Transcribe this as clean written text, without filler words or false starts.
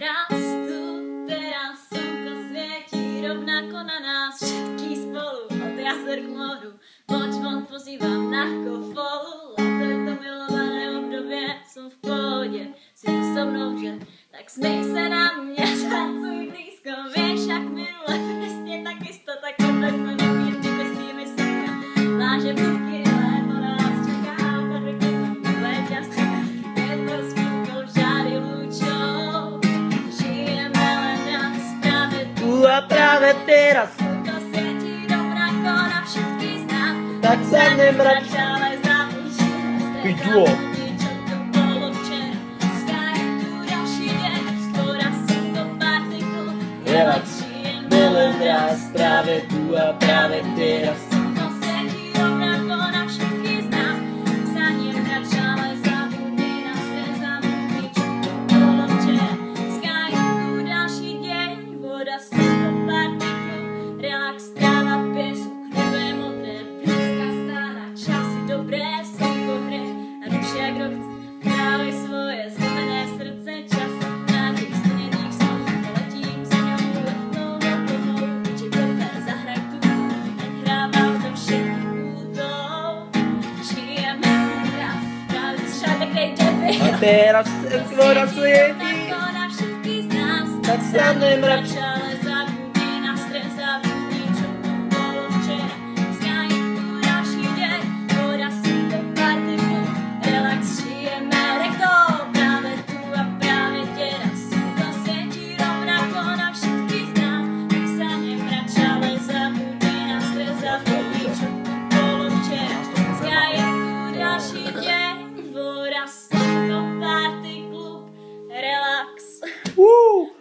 rastu, teraz slnko svieti rovnako na nás všetkých spolu, od jazer k moru. Poď von, pozývam na kofolu, lato je to milované obdobie, som v pohode, si tu so mnou, že? Tak smej sa na mňa, tancuj blízko, vieš, ak milé, presne takisto, tak odletme nepietne kostýmy slnka, láže budky, lebo nás čaká, perfektne milé ťazce, je to spúkol žáry lúčov, žijeme len raz, práve tu a práve teraz, slnko svieti rovnako na všetkých z nás, tak sa nemrač. ale zabudni, Pičo. Žijeme len raz, práve tu a práve teraz. Slnko svieti rovnako na všetkých z nás, sa nevrač, ale zabudni na svet, zabudni, čo to bolo včera. Sky tu ďalší deň, voda, slnko, partiklu, relax, tráva, piesok, nebe modré, blízka stáda, časy dobré, slnko hre a ruší jak rok chce práve svoje zlomené srdce, čas na tých splnených snov, letím za ňou letnou oblohou, či dober zahraj tu, nech hráva do všetkých útov. Žijeme raz, práve všade, kde jdeme. A teraz slnko svieti, Rovnako na všetkých z nás, tak sa nemrač.